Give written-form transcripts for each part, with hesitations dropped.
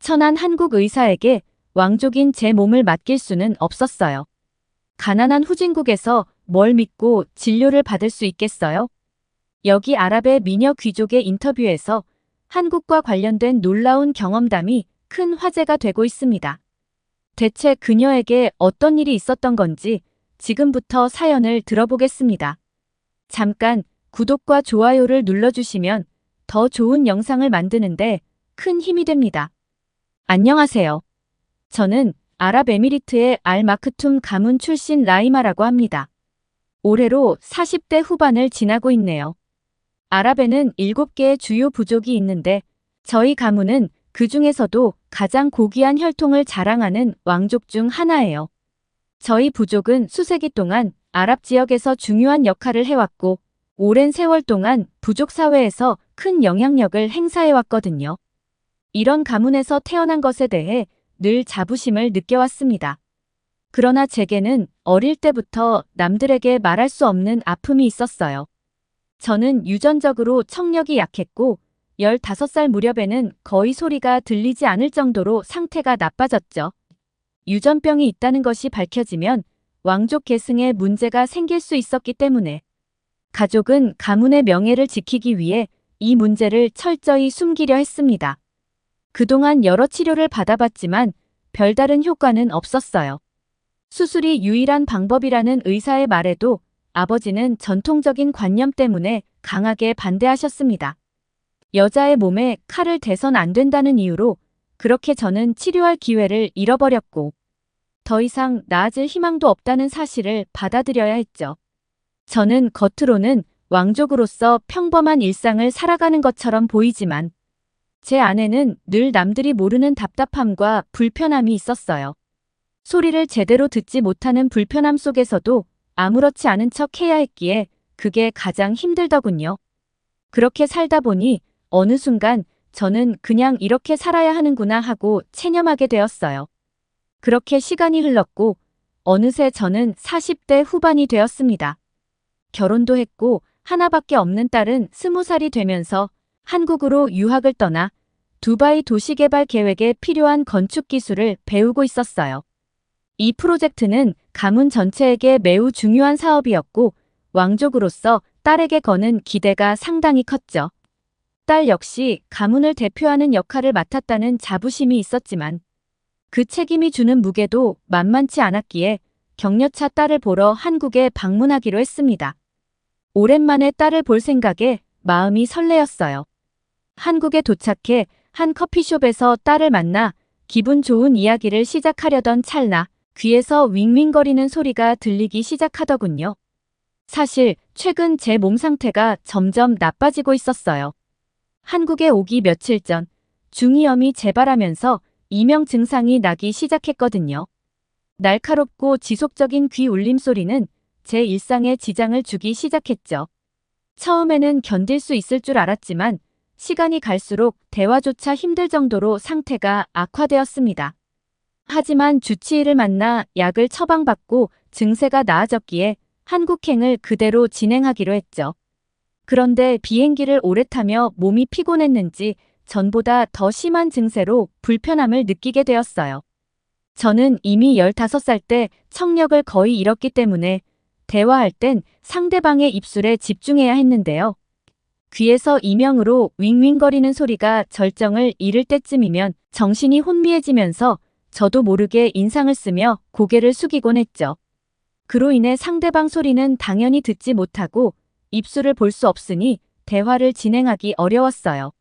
천한 한국 의사에게 왕족인 제 몸을 맡길 수는 없었어요. 가난한 후진국에서 뭘 믿고 진료를 받을 수 있겠어요? 여기 아랍의 미녀 귀족의 인터뷰에서 한국과 관련된 놀라운 경험담이 큰 화제가 되고 있습니다. 대체 그녀에게 어떤 일이 있었던 건지 지금부터 사연을 들어보겠습니다. 잠깐 구독과 좋아요를 눌러주시면 더 좋은 영상을 만드는데 큰 힘이 됩니다. 안녕하세요. 저는 아랍에미리트의 알마크툼 가문 출신 라이마라고 합니다. 올해로 40대 후반을 지나고 있네요. 아랍에는 7개의 주요 부족이 있는데 저희 가문은 그 중에서도 가장 고귀한 혈통을 자랑하는 왕족 중 하나예요. 저희 부족은 수세기 동안 아랍 지역에서 중요한 역할을 해왔고 오랜 세월 동안 부족 사회에서 큰 영향력을 행사해왔거든요. 이런 가문에서 태어난 것에 대해 늘 자부심을 느껴왔습니다. 그러나 제게는 어릴 때부터 남들에게 말할 수 없는 아픔이 있었어요. 저는 유전적으로 청력이 약했고 15살 무렵에는 거의 소리가 들리지 않을 정도로 상태가 나빠졌죠. 유전병이 있다는 것이 밝혀지면 왕족 계승에 문제가 생길 수 있었기 때문에 가족은 가문의 명예를 지키기 위해 이 문제를 철저히 숨기려 했습니다. 그동안 여러 치료를 받아봤지만 별다른 효과는 없었어요. 수술이 유일한 방법이라는 의사의 말에도 아버지는 전통적인 관념 때문에 강하게 반대하셨습니다. 여자의 몸에 칼을 대선 안 된다는 이유로 그렇게 저는 치료할 기회를 잃어버렸고 더 이상 나아질 희망도 없다는 사실을 받아들여야 했죠. 저는 겉으로는 왕족으로서 평범한 일상을 살아가는 것처럼 보이지만 제 안에는 늘 남들이 모르는 답답함과 불편함이 있었어요. 소리를 제대로 듣지 못하는 불편함 속에서도 아무렇지 않은 척 해야 했기에 그게 가장 힘들더군요. 그렇게 살다 보니 어느 순간 저는 그냥 이렇게 살아야 하는구나 하고 체념하게 되었어요. 그렇게 시간이 흘렀고 어느새 저는 40대 후반이 되었습니다. 결혼도 했고 하나밖에 없는 딸은 20살이 되면서 한국으로 유학을 떠나 두바이 도시개발 계획에 필요한 건축 기술을 배우고 있었어요. 이 프로젝트는 가문 전체에게 매우 중요한 사업이었고 왕족으로서 딸에게 거는 기대가 상당히 컸죠. 딸 역시 가문을 대표하는 역할을 맡았다는 자부심이 있었지만 그 책임이 주는 무게도 만만치 않았기에 격려차 딸을 보러 한국에 방문하기로 했습니다. 오랜만에 딸을 볼 생각에 마음이 설레었어요. 한국에 도착해 한 커피숍에서 딸을 만나 기분 좋은 이야기를 시작하려던 찰나 귀에서 윙윙거리는 소리가 들리기 시작하더군요. 사실 최근 제 몸 상태가 점점 나빠지고 있었어요. 한국에 오기 며칠 전 중이염이 재발하면서 이명 증상이 나기 시작했거든요. 날카롭고 지속적인 귀 울림 소리는 제 일상에 지장을 주기 시작했죠. 처음에는 견딜 수 있을 줄 알았지만 시간이 갈수록 대화조차 힘들 정도로 상태가 악화되었습니다. 하지만 주치의를 만나 약을 처방받고 증세가 나아졌기에 한국행을 그대로 진행하기로 했죠. 그런데 비행기를 오래 타며 몸이 피곤했는지 전보다 더 심한 증세로 불편함을 느끼게 되었어요. 저는 이미 15살 때 청력을 거의 잃었기 때문에 대화할 땐 상대방의 입술에 집중해야 했는데요. 귀에서 이명으로 윙윙거리는 소리가 절정을 이를 때쯤이면 정신이 혼미해지면서 저도 모르게 인상을 쓰며 고개를 숙이곤 했죠. 그로 인해 상대방 소리는 당연히 듣지 못하고 입술을 볼 수 없으니 대화를 진행하기 어려웠어요.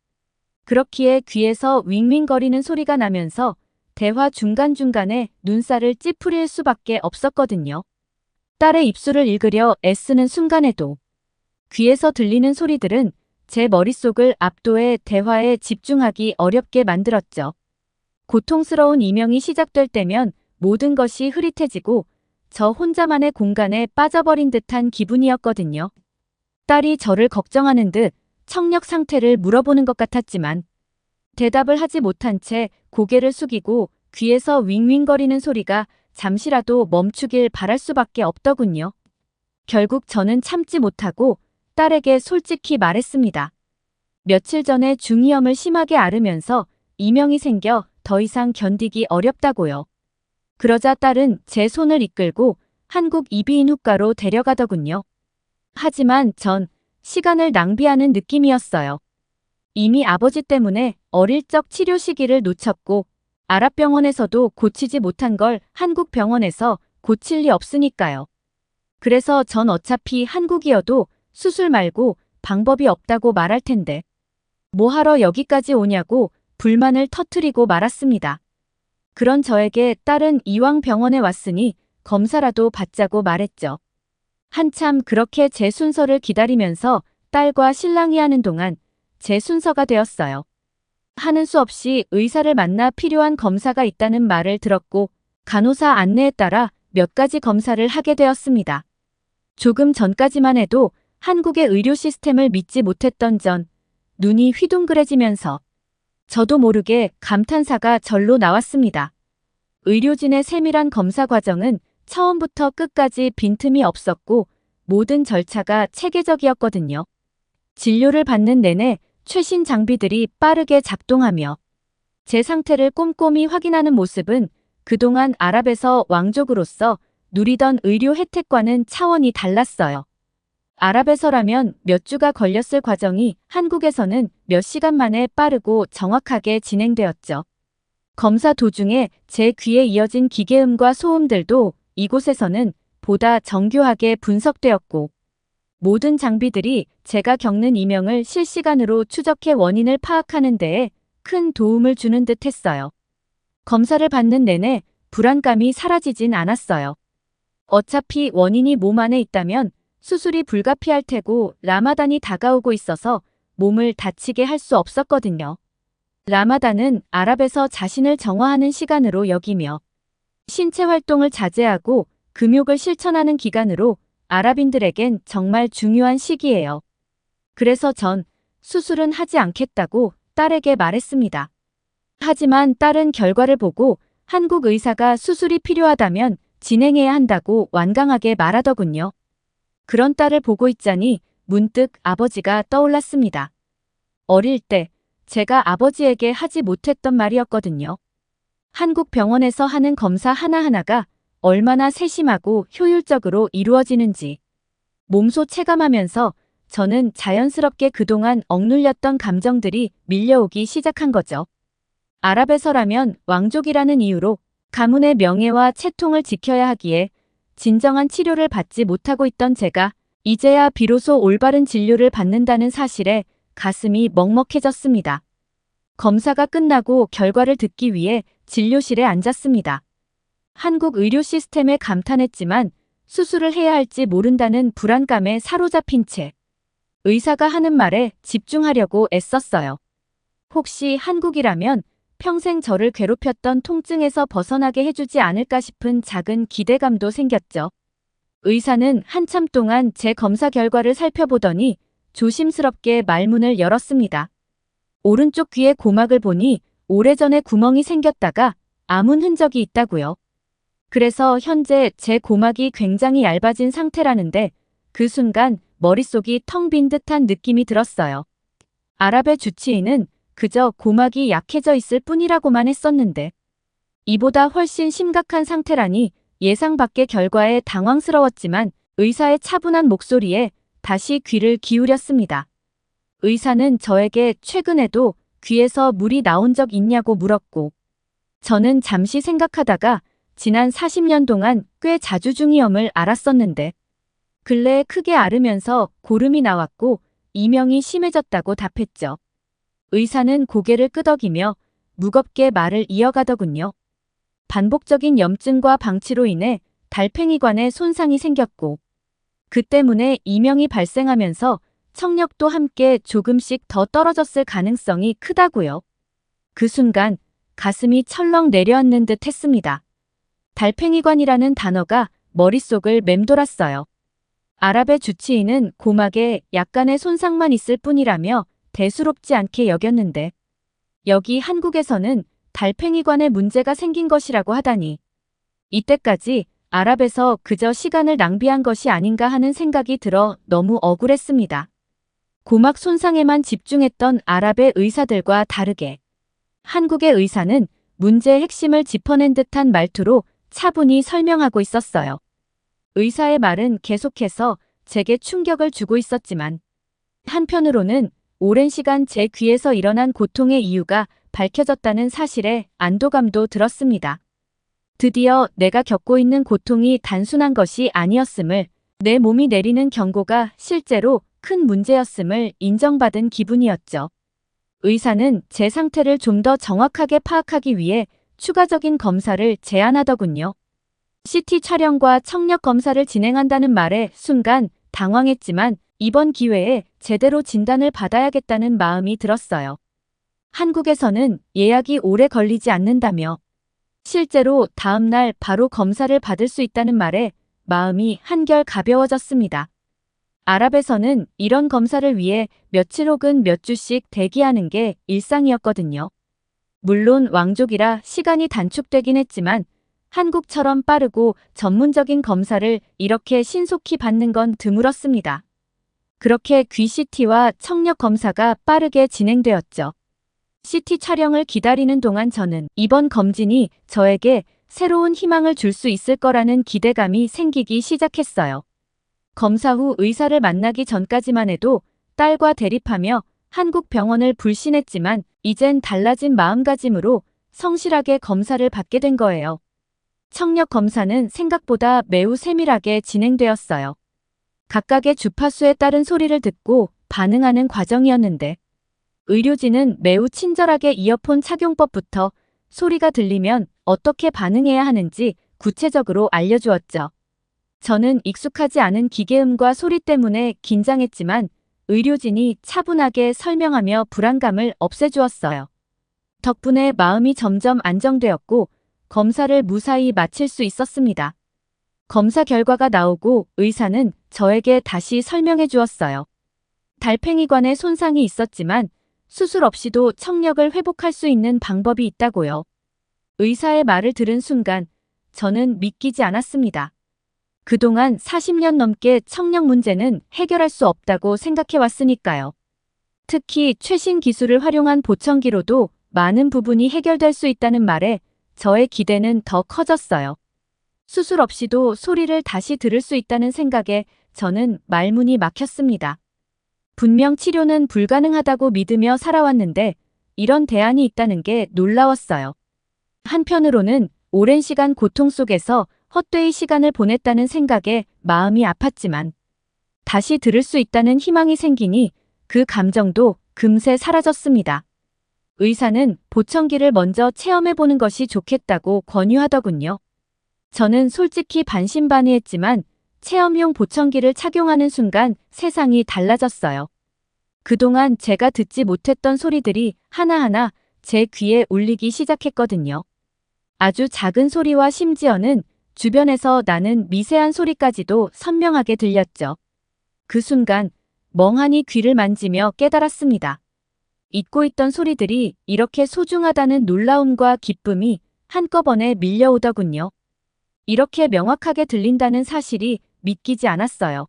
그렇기에 귀에서 윙윙거리는 소리가 나면서 대화 중간중간에 눈살을 찌푸릴 수밖에 없었거든요. 딸의 입술을 읽으려 애쓰는 순간에도 귀에서 들리는 소리들은 제 머릿속을 압도해 대화에 집중하기 어렵게 만들었죠. 고통스러운 이명이 시작될 때면 모든 것이 흐릿해지고 저 혼자만의 공간에 빠져버린 듯한 기분이었거든요. 딸이 저를 걱정하는 듯 청력 상태를 물어보는 것 같았지만 대답을 하지 못한 채 고개를 숙이고 귀에서 윙윙거리는 소리가 잠시라도 멈추길 바랄 수밖에 없더군요. 결국 저는 참지 못하고 딸에게 솔직히 말했습니다. 며칠 전에 중이염을 심하게 앓으면서 이명이 생겨 더 이상 견디기 어렵다고요. 그러자 딸은 제 손을 이끌고 한국 이비인후과로 데려가더군요. 하지만 전 시간을 낭비하는 느낌이었어요. 이미 아버지 때문에 어릴 적 치료 시기를 놓쳤고 아랍병원에서도 고치지 못한 걸 한국 병원에서 고칠 리 없으니까요. 그래서 전 어차피 한국이어도 수술 말고 방법이 없다고 말할 텐데 뭐하러 여기까지 오냐고 불만을 터뜨리고 말았습니다. 그런 저에게 딸은 이왕 병원에 왔으니 검사라도 받자고 말했죠. 한참 그렇게 제 순서를 기다리면서 딸과 신랑이 하는 동안 제 순서가 되었어요. 하는 수 없이 의사를 만나 필요한 검사가 있다는 말을 들었고 간호사 안내에 따라 몇 가지 검사를 하게 되었습니다. 조금 전까지만 해도 한국의 의료 시스템을 믿지 못했던 전 눈이 휘둥그레지면서 저도 모르게 감탄사가 절로 나왔습니다. 의료진의 세밀한 검사 과정은 처음부터 끝까지 빈틈이 없었고 모든 절차가 체계적이었거든요. 진료를 받는 내내 최신 장비들이 빠르게 작동하며 제 상태를 꼼꼼히 확인하는 모습은 그동안 아랍에서 왕족으로서 누리던 의료 혜택과는 차원이 달랐어요. 아랍에서라면 몇 주가 걸렸을 과정이 한국에서는 몇 시간 만에 빠르고 정확하게 진행되었죠. 검사 도중에 제 귀에 이어진 기계음과 소음들도 이곳에서는 보다 정교하게 분석되었고 모든 장비들이 제가 겪는 이명을 실시간으로 추적해 원인을 파악하는 데에 큰 도움을 주는 듯 했어요. 검사를 받는 내내 불안감이 사라지진 않았어요. 어차피 원인이 몸 안에 있다면 수술이 불가피할 테고 라마단이 다가오고 있어서 몸을 다치게 할 수 없었거든요. 라마단은 아랍에서 자신을 정화하는 시간으로 여기며 신체 활동을 자제하고 금욕을 실천하는 기간으로 아랍인들에겐 정말 중요한 시기예요. 그래서 전 수술은 하지 않겠다고 딸에게 말했습니다. 하지만 딸은 결과를 보고 한국 의사가 수술이 필요하다면 진행해야 한다고 완강하게 말하더군요. 그런 딸을 보고 있자니 문득 아버지가 떠올랐습니다. 어릴 때 제가 아버지에게 하지 못했던 말이었거든요. 한국 병원에서 하는 검사 하나하나가 얼마나 세심하고 효율적으로 이루어지는지 몸소 체감하면서 저는 자연스럽게 그동안 억눌렸던 감정들이 밀려오기 시작한 거죠. 아랍에서라면 왕족이라는 이유로 가문의 명예와 채통을 지켜야 하기에 진정한 치료를 받지 못하고 있던 제가 이제야 비로소 올바른 진료를 받는다는 사실에 가슴이 먹먹해졌습니다. 검사가 끝나고 결과를 듣기 위해 진료실에 앉았습니다. 한국 의료 시스템에 감탄했지만 수술을 해야 할지 모른다는 불안감에 사로잡힌 채 의사가 하는 말에 집중하려고 애썼어요. 혹시 한국이라면 평생 저를 괴롭혔던 통증에서 벗어나게 해주지 않을까 싶은 작은 기대감도 생겼죠. 의사는 한참 동안 제 검사 결과를 살펴보더니 조심스럽게 말문을 열었습니다. 오른쪽 귀의 고막을 보니 오래전에 구멍이 생겼다가 아문 흔적이 있다고요. 그래서 현재 제 고막이 굉장히 얇아진 상태라는데 그 순간 머릿속이 텅 빈 듯한 느낌이 들었어요. 아랍의 주치의는 그저 고막이 약해져 있을 뿐이라고만 했었는데 이보다 훨씬 심각한 상태라니 예상 밖의 결과에 당황스러웠지만 의사의 차분한 목소리에 다시 귀를 기울였습니다. 의사는 저에게 최근에도 귀에서 물이 나온 적 있냐고 물었고 저는 잠시 생각하다가 지난 40년 동안 꽤 자주 중이염을 앓았었는데 근래에 크게 앓으면서 고름이 나왔고 이명이 심해졌다고 답했죠. 의사는 고개를 끄덕이며 무겁게 말을 이어가더군요. 반복적인 염증과 방치로 인해 달팽이관에 손상이 생겼고 그 때문에 이명이 발생하면서 청력도 함께 조금씩 더 떨어졌을 가능성이 크다고요. 그 순간 가슴이 철렁 내려앉는 듯 했습니다. 달팽이관이라는 단어가 머릿속을 맴돌았어요. 아랍의 주치의는 고막에 약간의 손상만 있을 뿐이라며 대수롭지 않게 여겼는데 여기 한국에서는 달팽이관에 문제가 생긴 것이라고 하다니 이때까지 아랍에서 그저 시간을 낭비한 것이 아닌가 하는 생각이 들어 너무 억울했습니다. 고막 손상에만 집중했던 아랍의 의사들과 다르게 한국의 의사는 문제의 핵심을 짚어낸 듯한 말투로 차분히 설명하고 있었어요. 의사의 말은 계속해서 제게 충격을 주고 있었지만 한편으로는 오랜 시간 제 귀에서 일어난 고통의 이유가 밝혀졌다는 사실에 안도감도 들었습니다. 드디어 내가 겪고 있는 고통이 단순한 것이 아니었음을, 내 몸이 내리는 경고가 실제로 큰 문제였음을 인정받은 기분이었죠. 의사는 제 상태를 좀 더 정확하게 파악하기 위해 추가적인 검사를 제안하더군요. CT 촬영과 청력 검사를 진행한다는 말에 순간 당황했지만 이번 기회에 제대로 진단을 받아야겠다는 마음이 들었어요. 한국에서는 예약이 오래 걸리지 않는다며 실제로 다음 날 바로 검사를 받을 수 있다는 말에 마음이 한결 가벼워졌습니다. 아랍에서는 이런 검사를 위해 며칠 혹은 몇 주씩 대기하는 게 일상이었거든요. 물론 왕족이라 시간이 단축되긴 했지만 한국처럼 빠르고 전문적인 검사를 이렇게 신속히 받는 건 드물었습니다. 그렇게 귀 CT와 청력 검사가 빠르게 진행되었죠. CT 촬영을 기다리는 동안 저는 이번 검진이 저에게 새로운 희망을 줄 수 있을 거라는 기대감이 생기기 시작했어요. 검사 후 의사를 만나기 전까지만 해도 딸과 대립하며 한국 병원을 불신했지만 이젠 달라진 마음가짐으로 성실하게 검사를 받게 된 거예요. 청력 검사는 생각보다 매우 세밀하게 진행되었어요. 각각의 주파수에 따른 소리를 듣고 반응하는 과정이었는데 의료진은 매우 친절하게 이어폰 착용법부터 소리가 들리면 어떻게 반응해야 하는지 구체적으로 알려주었죠. 저는 익숙하지 않은 기계음과 소리 때문에 긴장했지만 의료진이 차분하게 설명하며 불안감을 없애주었어요. 덕분에 마음이 점점 안정되었고 검사를 무사히 마칠 수 있었습니다. 검사 결과가 나오고 의사는 저에게 다시 설명해 주었어요. 달팽이관에 손상이 있었지만 수술 없이도 청력을 회복할 수 있는 방법이 있다고요. 의사의 말을 들은 순간 저는 믿기지 않았습니다. 그동안 40년 넘게 청력 문제는 해결할 수 없다고 생각해 왔으니까요. 특히 최신 기술을 활용한 보청기로도 많은 부분이 해결될 수 있다는 말에 저의 기대는 더 커졌어요. 수술 없이도 소리를 다시 들을 수 있다는 생각에 저는 말문이 막혔습니다. 분명 치료는 불가능하다고 믿으며 살아왔는데 이런 대안이 있다는 게 놀라웠어요. 한편으로는 오랜 시간 고통 속에서 헛되이 시간을 보냈다는 생각에 마음이 아팠지만 다시 들을 수 있다는 희망이 생기니 그 감정도 금세 사라졌습니다. 의사는 보청기를 먼저 체험해보는 것이 좋겠다고 권유하더군요. 저는 솔직히 반신반의했지만 체험용 보청기를 착용하는 순간 세상이 달라졌어요. 그동안 제가 듣지 못했던 소리들이 하나하나 제 귀에 울리기 시작했거든요. 아주 작은 소리와 심지어는 주변에서 나는 미세한 소리까지도 선명하게 들렸죠. 그 순간 멍하니 귀를 만지며 깨달았습니다. 잊고 있던 소리들이 이렇게 소중하다는 놀라움과 기쁨이 한꺼번에 밀려오더군요. 이렇게 명확하게 들린다는 사실이 믿기지 않았어요.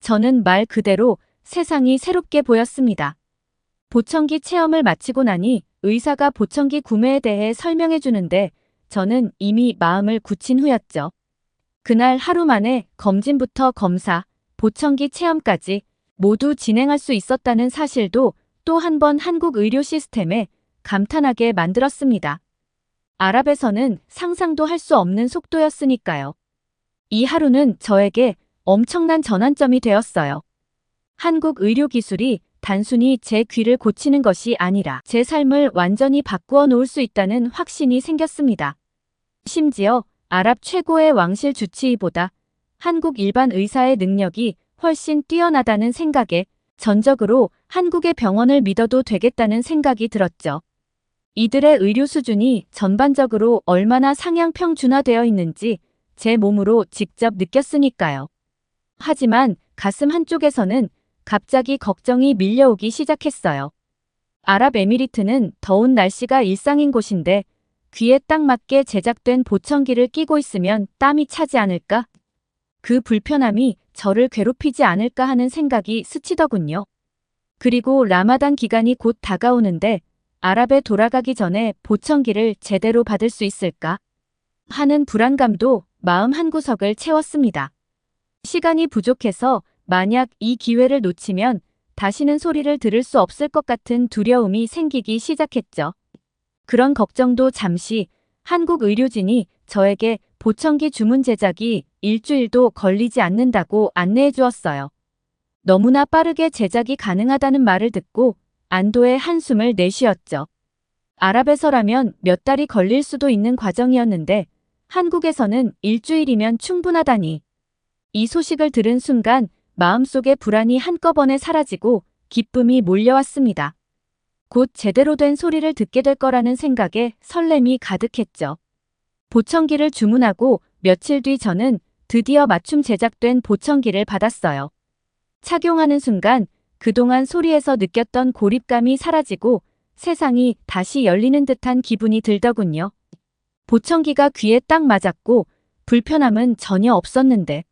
저는 말 그대로 세상이 새롭게 보였습니다. 보청기 체험을 마치고 나니 의사가 보청기 구매에 대해 설명해 주는데 저는 이미 마음을 굳힌 후였죠. 그날 하루 만에 검진부터 검사, 보청기 체험까지 모두 진행할 수 있었다는 사실도 또 한 번 한국 의료 시스템에 감탄하게 만들었습니다. 아랍에서는 상상도 할 수 없는 속도였으니까요. 이 하루는 저에게 엄청난 전환점이 되었어요. 한국 의료 기술이 단순히 제 귀를 고치는 것이 아니라 제 삶을 완전히 바꾸어 놓을 수 있다는 확신이 생겼습니다. 심지어 아랍 최고의 왕실 주치의보다 한국 일반 의사의 능력이 훨씬 뛰어나다는 생각에 전적으로 한국의 병원을 믿어도 되겠다는 생각이 들었죠. 이들의 의료 수준이 전반적으로 얼마나 상향 평준화되어 있는지 제 몸으로 직접 느꼈으니까요. 하지만 가슴 한쪽에서는 갑자기 걱정이 밀려오기 시작했어요. 아랍에미리트는 더운 날씨가 일상인 곳인데 귀에 딱 맞게 제작된 보청기를 끼고 있으면 땀이 차지 않을까? 그 불편함이 저를 괴롭히지 않을까 하는 생각이 스치더군요. 그리고 라마단 기간이 곧 다가오는데 아랍에 돌아가기 전에 보청기를 제대로 받을 수 있을까 하는 불안감도 마음 한구석을 채웠습니다. 시간이 부족해서 만약 이 기회를 놓치면 다시는 소리를 들을 수 없을 것 같은 두려움이 생기기 시작했죠. 그런 걱정도 잠시 한국 의료진이 저에게 보청기 주문 제작이 일주일도 걸리지 않는다고 안내해 주었어요. 너무나 빠르게 제작이 가능하다는 말을 듣고 안도의 한숨을 내쉬었죠. 아랍에서라면 몇 달이 걸릴 수도 있는 과정이었는데 한국에서는 일주일이면 충분하다니. 이 소식을 들은 순간 마음속의 불안이 한꺼번에 사라지고 기쁨이 몰려왔습니다. 곧 제대로 된 소리를 듣게 될 거라는 생각에 설렘이 가득했죠. 보청기를 주문하고 며칠 뒤 저는 드디어 맞춤 제작된 보청기를 받았어요. 착용하는 순간 그동안 소리에서 느꼈던 고립감이 사라지고 세상이 다시 열리는 듯한 기분이 들더군요. 보청기가 귀에 딱 맞았고 불편함은 전혀 없었는데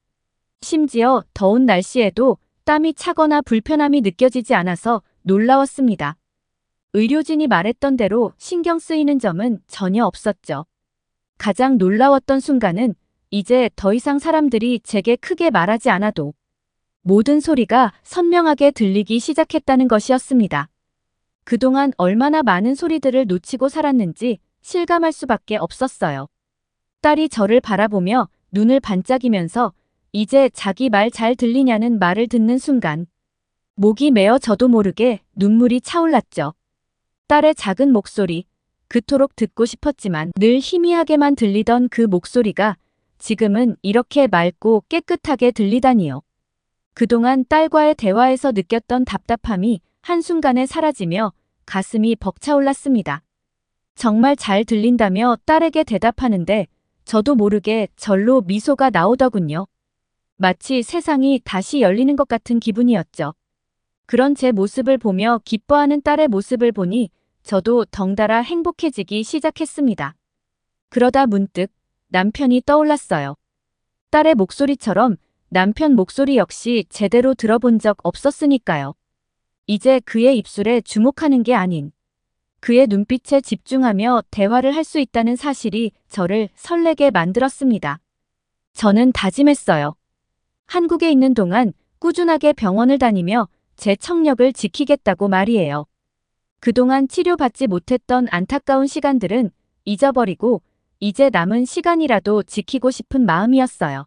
심지어 더운 날씨에도 땀이 차거나 불편함이 느껴지지 않아서 놀라웠습니다. 의료진이 말했던 대로 신경 쓰이는 점은 전혀 없었죠. 가장 놀라웠던 순간은 이제 더 이상 사람들이 제게 크게 말하지 않아도 모든 소리가 선명하게 들리기 시작했다는 것이었습니다. 그동안 얼마나 많은 소리들을 놓치고 살았는지 실감할 수밖에 없었어요. 딸이 저를 바라보며 눈을 반짝이면서 이제 자기 말 잘 들리냐는 말을 듣는 순간 목이 메어 저도 모르게 눈물이 차올랐죠. 딸의 작은 목소리, 그토록 듣고 싶었지만 늘 희미하게만 들리던 그 목소리가 지금은 이렇게 맑고 깨끗하게 들리다니요. 그동안 딸과의 대화에서 느꼈던 답답함이 한순간에 사라지며 가슴이 벅차올랐습니다. 정말 잘 들린다며 딸에게 대답하는데 저도 모르게 절로 미소가 나오더군요. 마치 세상이 다시 열리는 것 같은 기분이었죠. 그런 제 모습을 보며 기뻐하는 딸의 모습을 보니 저도 덩달아 행복해지기 시작했습니다. 그러다 문득 남편이 떠올랐어요. 딸의 목소리처럼 남편 목소리 역시 제대로 들어본 적 없었으니까요. 이제 그의 입술에 주목하는 게 아닌 그의 눈빛에 집중하며 대화를 할 수 있다는 사실이 저를 설레게 만들었습니다. 저는 다짐했어요. 한국에 있는 동안 꾸준하게 병원을 다니며 제 청력을 지키겠다고 말이에요. 그동안 치료받지 못했던 안타까운 시간들은 잊어버리고 이제 남은 시간이라도 지키고 싶은 마음이었어요.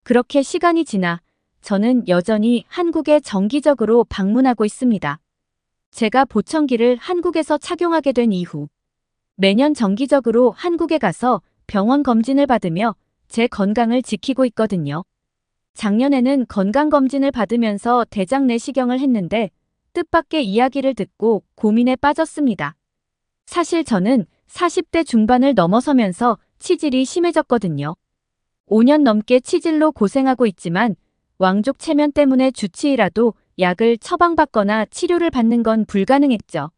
그렇게 시간이 지나 저는 여전히 한국에 정기적으로 방문하고 있습니다. 제가 보청기를 한국에서 착용하게 된 이후 매년 정기적으로 한국에 가서 병원 검진을 받으며 제 건강을 지키고 있거든요. 작년에는 건강검진을 받으면서 대장 내시경을 했는데 뜻밖의 이야기를 듣고 고민에 빠졌습니다. 사실 저는 40대 중반을 넘어서면서 치질이 심해졌거든요. 5년 넘게 치질로 고생하고 있지만 왕족 체면 때문에 주치의라도 약을 처방받거나 치료를 받는 건 불가능했죠.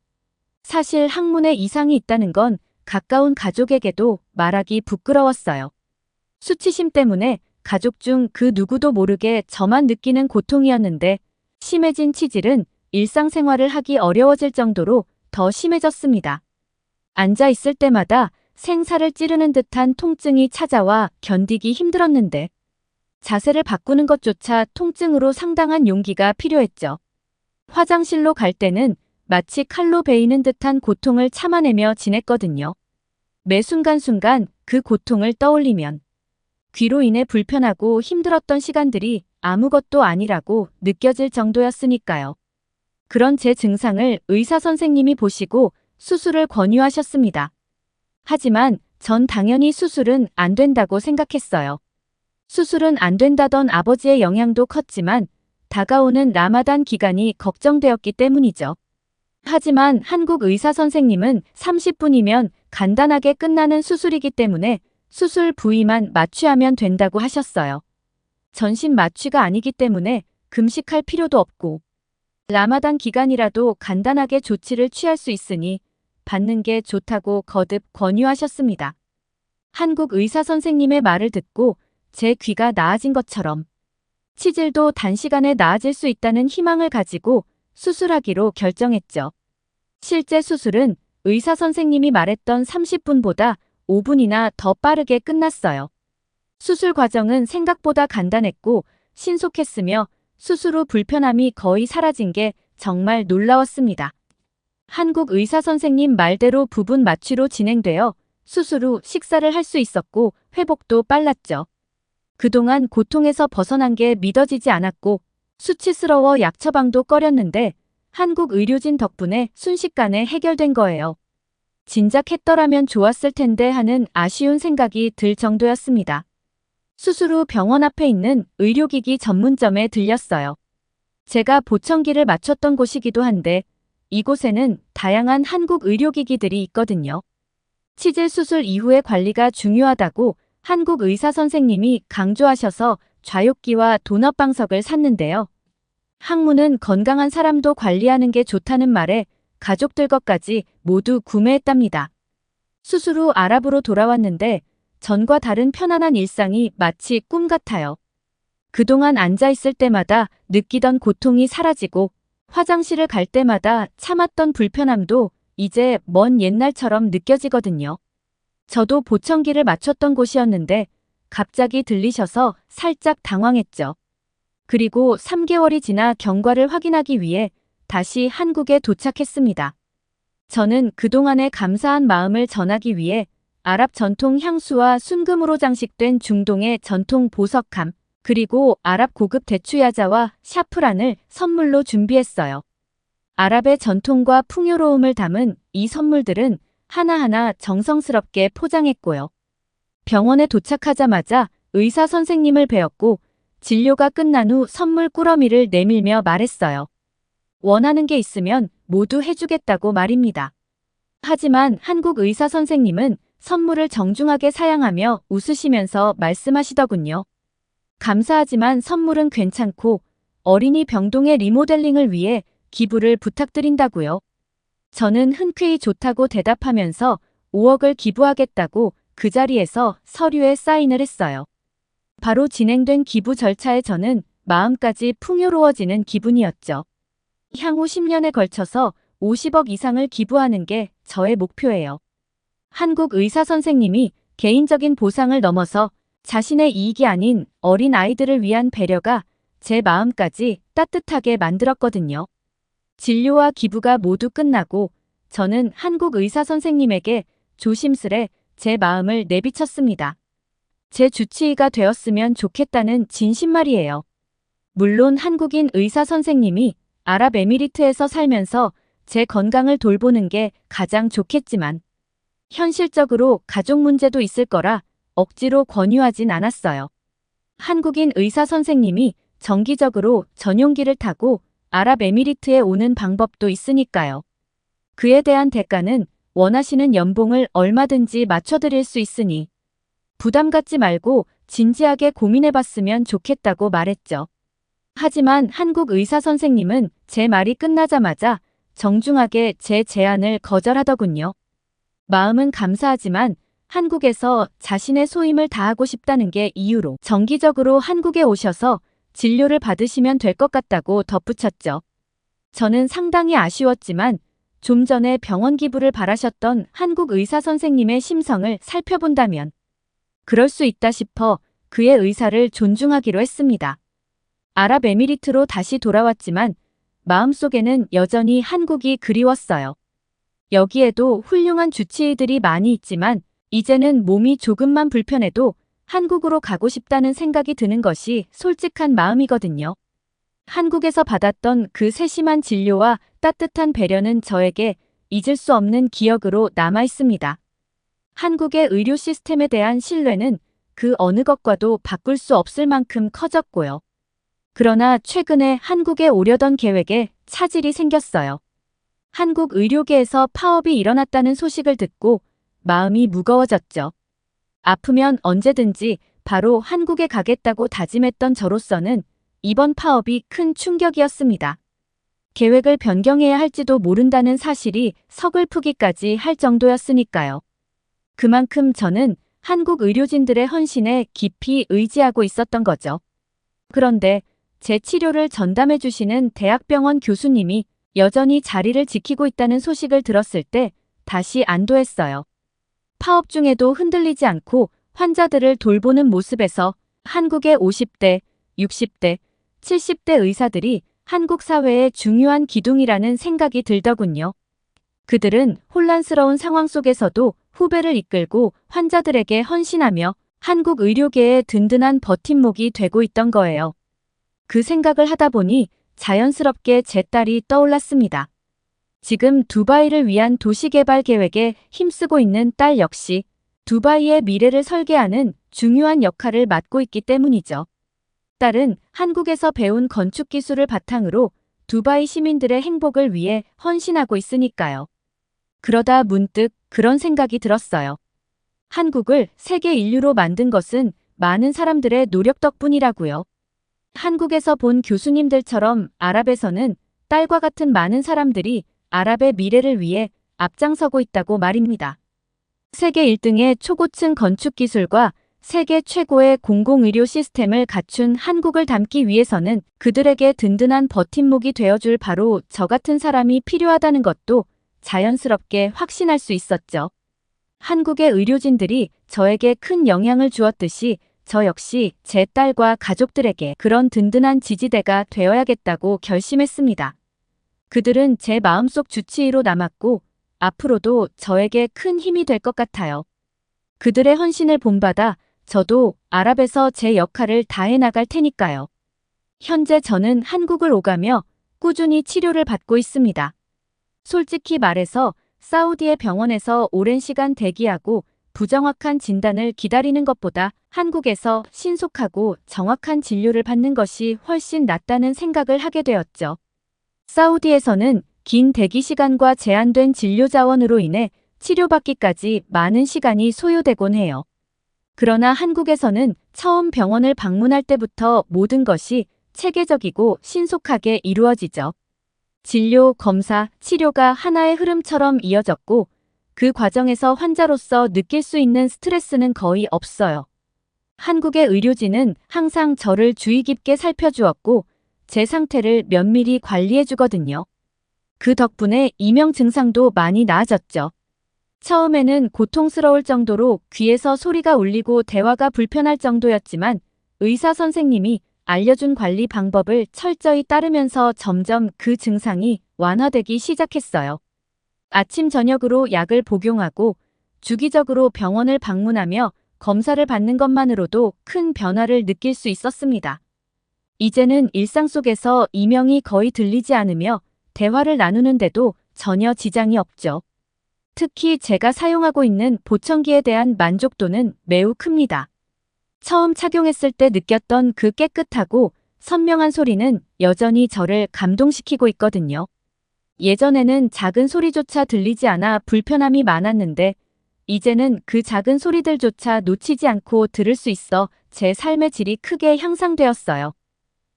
사실 항문에 이상이 있다는 건 가까운 가족에게도 말하기 부끄러웠어요. 수치심 때문에 가족 중 그 누구도 모르게 저만 느끼는 고통이었는데 심해진 치질은 일상생활을 하기 어려워질 정도로 더 심해졌습니다. 앉아 있을 때마다 생사를 찌르는 듯한 통증이 찾아와 견디기 힘들었는데 자세를 바꾸는 것조차 통증으로 상당한 용기가 필요했죠. 화장실로 갈 때는 마치 칼로 베이는 듯한 고통을 참아내며 지냈거든요. 매 순간순간 그 고통을 떠올리면 귀로 인해 불편하고 힘들었던 시간들이 아무것도 아니라고 느껴질 정도였으니까요. 그런 제 증상을 의사 선생님이 보시고 수술을 권유하셨습니다. 하지만 전 당연히 수술은 안 된다고 생각했어요. 수술은 안 된다던 아버지의 영향도 컸지만 다가오는 라마단 기간이 걱정되었기 때문이죠. 하지만 한국 의사 선생님은 30분이면 간단하게 끝나는 수술이기 때문에 수술 부위만 마취하면 된다고 하셨어요. 전신 마취가 아니기 때문에 금식할 필요도 없고 라마단 기간이라도 간단하게 조치를 취할 수 있으니 받는 게 좋다고 거듭 권유하셨습니다. 한국 의사 선생님의 말을 듣고 제 귀가 나아진 것처럼 치질도 단시간에 나아질 수 있다는 희망을 가지고 수술하기로 결정했죠. 실제 수술은 의사 선생님이 말했던 30분보다 5분이나 더 빠르게 끝났어요. 수술 과정은 생각보다 간단했고 신속했으며 수술 후 불편함이 거의 사라진 게 정말 놀라웠습니다. 한국 의사 선생님 말대로 부분 마취로 진행되어 수술 후 식사를 할 수 있었고 회복도 빨랐죠. 그동안 고통에서 벗어난 게 믿어지지 않았고 수치스러워 약 처방도 꺼렸는데 한국 의료진 덕분에 순식간에 해결된 거예요. 진작 했더라면 좋았을 텐데 하는 아쉬운 생각이 들 정도였습니다. 수술 후 병원 앞에 있는 의료기기 전문점에 들렸어요. 제가 보청기를 맞췄던 곳이기도 한데 이곳에는 다양한 한국 의료기기들이 있거든요. 치질 수술 이후의 관리가 중요하다고 한국 의사 선생님이 강조하셔서 좌욕기와 도넛 방석을 샀는데요. 학문은 건강한 사람도 관리하는 게 좋다는 말에 가족들 것까지 모두 구매했답니다. 수술 후 아랍으로 돌아왔는데 전과 다른 편안한 일상이 마치 꿈 같아요. 그동안 앉아있을 때마다 느끼던 고통이 사라지고 화장실을 갈 때마다 참았던 불편함도 이제 먼 옛날처럼 느껴지거든요. 저도 보청기를 맞췄던 곳이었는데 갑자기 들리셔서 살짝 당황했죠. 그리고 3개월이 지나 경과를 확인하기 위해 다시 한국에 도착했습니다. 저는 그동안의 감사한 마음을 전하기 위해 아랍 전통 향수와 순금으로 장식된 중동의 전통 보석함, 그리고 아랍 고급 대추야자와 샤프란을 선물로 준비했어요. 아랍의 전통과 풍요로움을 담은 이 선물들은 하나하나 정성스럽게 포장했고요. 병원에 도착하자마자 의사 선생님을 뵈었고 진료가 끝난 후 선물 꾸러미를 내밀며 말했어요. 원하는 게 있으면 모두 해주겠다고 말입니다. 하지만 한국 의사 선생님은 선물을 정중하게 사양하며 웃으시면서 말씀하시더군요. 감사하지만 선물은 괜찮고 어린이 병동의 리모델링을 위해 기부를 부탁드린다고요. 저는 흔쾌히 좋다고 대답하면서 5억을 기부하겠다고 그 자리에서 서류에 사인을 했어요. 바로 진행된 기부 절차에 저는 마음까지 풍요로워지는 기분이었죠. 향후 10년에 걸쳐서 50억 이상을 기부하는 게 저의 목표예요. 한국 의사 선생님이 개인적인 보상을 넘어서 자신의 이익이 아닌 어린 아이들을 위한 배려가 제 마음까지 따뜻하게 만들었거든요. 진료와 기부가 모두 끝나고 저는 한국 의사 선생님에게 조심스레 제 마음을 내비쳤습니다. 제 주치의가 되었으면 좋겠다는 진심 말이에요. 물론 한국인 의사 선생님이 아랍에미리트에서 살면서 제 건강을 돌보는 게 가장 좋겠지만 현실적으로 가족 문제도 있을 거라 억지로 권유하진 않았어요. 한국인 의사 선생님이 정기적으로 전용기를 타고 아랍에미리트에 오는 방법도 있으니까요. 그에 대한 대가는 원하시는 연봉을 얼마든지 맞춰드릴 수 있으니 부담 갖지 말고 진지하게 고민해봤으면 좋겠다고 말했죠. 하지만 한국 의사 선생님은 제 말이 끝나자마자 정중하게 제 제안을 거절하더군요. 마음은 감사하지만 한국에서 자신의 소임을 다하고 싶다는 게 이유로 정기적으로 한국에 오셔서 진료를 받으시면 될 것 같다고 덧붙였죠. 저는 상당히 아쉬웠지만 좀 전에 병원 기부를 바라셨던 한국 의사 선생님의 심성을 살펴본다면 그럴 수 있다 싶어 그의 의사를 존중하기로 했습니다. 아랍에미리트로 다시 돌아왔지만 마음속에는 여전히 한국이 그리웠어요. 여기에도 훌륭한 주치의들이 많이 있지만 이제는 몸이 조금만 불편해도 한국으로 가고 싶다는 생각이 드는 것이 솔직한 마음이거든요. 한국에서 받았던 그 세심한 진료와 따뜻한 배려는 저에게 잊을 수 없는 기억으로 남아 있습니다. 한국의 의료 시스템에 대한 신뢰는 그 어느 것과도 바꿀 수 없을 만큼 커졌고요. 그러나 최근에 한국에 오려던 계획에 차질이 생겼어요. 한국 의료계에서 파업이 일어났다는 소식을 듣고 마음이 무거워졌죠. 아프면 언제든지 바로 한국에 가겠다고 다짐했던 저로서는 이번 파업이 큰 충격이었습니다. 계획을 변경해야 할지도 모른다는 사실이 서글프기까지 할 정도였으니까요. 그만큼 저는 한국 의료진들의 헌신에 깊이 의지하고 있었던 거죠. 그런데 제 치료를 전담해 주시는 대학병원 교수님이 여전히 자리를 지키고 있다는 소식을 들었을 때 다시 안도했어요. 파업 중에도 흔들리지 않고 환자들을 돌보는 모습에서 한국의 50대, 60대, 70대 의사들이 한국 사회의 중요한 기둥이라는 생각이 들더군요. 그들은 혼란스러운 상황 속에서도 후배를 이끌고 환자들에게 헌신하며 한국 의료계의 든든한 버팀목이 되고 있던 거예요. 그 생각을 하다 보니 자연스럽게 제 딸이 떠올랐습니다. 지금 두바이를 위한 도시개발 계획에 힘쓰고 있는 딸 역시 두바이의 미래를 설계하는 중요한 역할을 맡고 있기 때문이죠. 딸은 한국에서 배운 건축 기술을 바탕으로 두바이 시민들의 행복을 위해 헌신하고 있으니까요. 그러다 문득 그런 생각이 들었어요. 한국을 세계 인류로 만든 것은 많은 사람들의 노력 덕분이라고요. 한국에서 본 교수님들처럼 아랍에서는 딸과 같은 많은 사람들이 아랍의 미래를 위해 앞장서고 있다고 말입니다. 세계 1등의 초고층 건축 기술과 세계 최고의 공공의료 시스템을 갖춘 한국을 담기 위해서는 그들에게 든든한 버팀목이 되어줄 바로 저 같은 사람이 필요하다는 것도 자연스럽게 확신할 수 있었죠. 한국의 의료진들이 저에게 큰 영향을 주었듯이 저 역시 제 딸과 가족들에게 그런 든든한 지지대가 되어야겠다고 결심했습니다. 그들은 제 마음속 주치의로 남았고 앞으로도 저에게 큰 힘이 될 것 같아요. 그들의 헌신을 본받아 저도 아랍에서 제 역할을 다해 나갈 테니까요. 현재 저는 한국을 오가며 꾸준히 치료를 받고 있습니다. 솔직히 말해서 사우디의 병원에서 오랜 시간 대기하고 부정확한 진단을 기다리는 것보다 한국에서 신속하고 정확한 진료를 받는 것이 훨씬 낫다는 생각을 하게 되었죠. 사우디에서는 긴 대기 시간과 제한된 진료 자원으로 인해 치료받기까지 많은 시간이 소요되곤 해요. 그러나 한국에서는 처음 병원을 방문할 때부터 모든 것이 체계적이고 신속하게 이루어지죠. 진료, 검사, 치료가 하나의 흐름처럼 이어졌고 그 과정에서 환자로서 느낄 수 있는 스트레스는 거의 없어요. 한국의 의료진은 항상 저를 주의 깊게 살펴주었고 제 상태를 면밀히 관리해 주거든요. 그 덕분에 이명 증상도 많이 나아졌죠. 처음에는 고통스러울 정도로 귀에서 소리가 울리고 대화가 불편할 정도였지만 의사 선생님이 알려준 관리 방법을 철저히 따르면서 점점 그 증상이 완화되기 시작했어요. 아침 저녁으로 약을 복용하고 주기적으로 병원을 방문하며 검사를 받는 것만으로도 큰 변화를 느낄 수 있었습니다. 이제는 일상 속에서 이명이 거의 들리지 않으며 대화를 나누는데도 전혀 지장이 없죠. 특히 제가 사용하고 있는 보청기에 대한 만족도는 매우 큽니다. 처음 착용했을 때 느꼈던 그 깨끗하고 선명한 소리는 여전히 저를 감동시키고 있거든요. 예전에는 작은 소리조차 들리지 않아 불편함이 많았는데 이제는 그 작은 소리들조차 놓치지 않고 들을 수 있어 제 삶의 질이 크게 향상되었어요.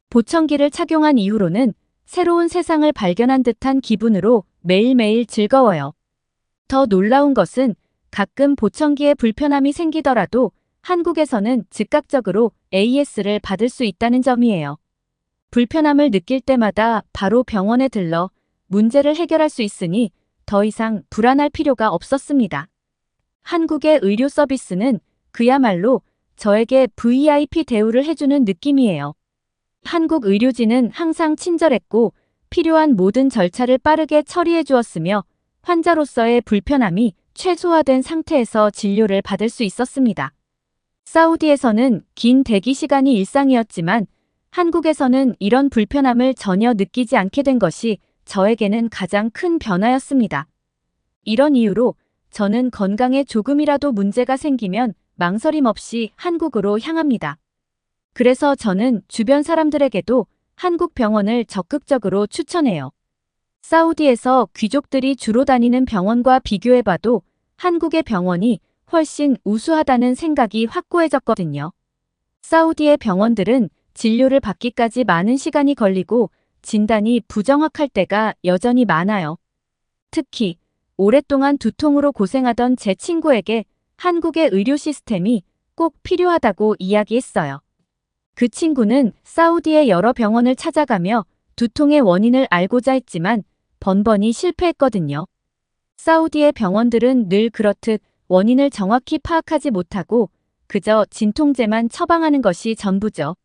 보청기를 착용한 이후로는 새로운 세상을 발견한 듯한 기분으로 매일매일 즐거워요. 더 놀라운 것은 가끔 보청기에 불편함이 생기더라도 한국에서는 즉각적으로 AS를 받을 수 있다는 점이에요. 불편함을 느낄 때마다 바로 병원에 들러 문제를 해결할 수 있으니 더 이상 불안할 필요가 없었습니다. 한국의 의료 서비스는 그야말로 저에게 VIP 대우를 해주는 느낌이에요. 한국 의료진은 항상 친절했고 필요한 모든 절차를 빠르게 처리해 주었으며 환자로서의 불편함이 최소화된 상태에서 진료를 받을 수 있었습니다. 사우디에서는 긴 대기 시간이 일상이었지만 한국에서는 이런 불편함을 전혀 느끼지 않게 된 것이 저에게는 가장 큰 변화였습니다. 이런 이유로 저는 건강에 조금이라도 문제가 생기면 망설임 없이 한국으로 향합니다. 그래서 저는 주변 사람들에게도 한국 병원을 적극적으로 추천해요. 사우디에서 귀족들이 주로 다니는 병원과 비교해봐도 한국의 병원이 훨씬 우수하다는 생각이 확고해졌거든요. 사우디의 병원들은 진료를 받기까지 많은 시간이 걸리고 진단이 부정확할 때가 여전히 많아요. 특히 오랫동안 두통으로 고생하던 제 친구에게 한국의 의료 시스템이 꼭 필요하다고 이야기했어요. 그 친구는 사우디의 여러 병원을 찾아가며 두통의 원인을 알고자 했지만 번번이 실패했거든요. 사우디의 병원들은 늘 그렇듯 원인을 정확히 파악하지 못하고 그저 진통제만 처방하는 것이 전부죠.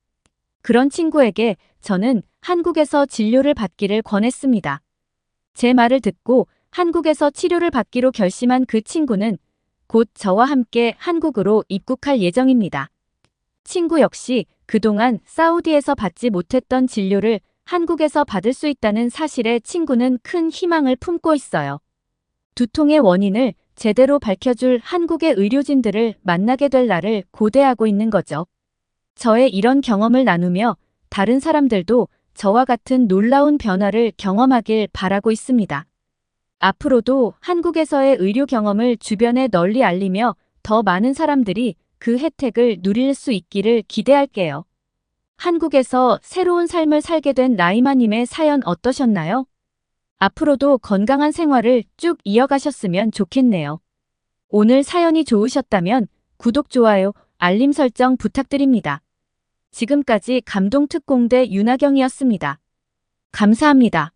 그런 친구에게 저는 한국에서 진료를 받기를 권했습니다. 제 말을 듣고 한국에서 치료를 받기로 결심한 그 친구는 곧 저와 함께 한국으로 입국할 예정입니다. 친구 역시 그동안 사우디에서 받지 못했던 진료를 한국에서 받을 수 있다는 사실에 친구는 큰 희망을 품고 있어요. 두통의 원인을 제대로 밝혀줄 한국의 의료진들을 만나게 될 날을 고대하고 있는 거죠. 저의 이런 경험을 나누며 다른 사람들도 저와 같은 놀라운 변화를 경험하길 바라고 있습니다. 앞으로도 한국에서의 의료 경험을 주변에 널리 알리며 더 많은 사람들이 그 혜택을 누릴 수 있기를 기대할게요. 한국에서 새로운 삶을 살게 된 라이마님의 사연 어떠셨나요? 앞으로도 건강한 생활을 쭉 이어가셨으면 좋겠네요. 오늘 사연이 좋으셨다면 구독, 좋아요, 알림 설정 부탁드립니다. 지금까지 감동특공대 윤하경이었습니다. 감사합니다.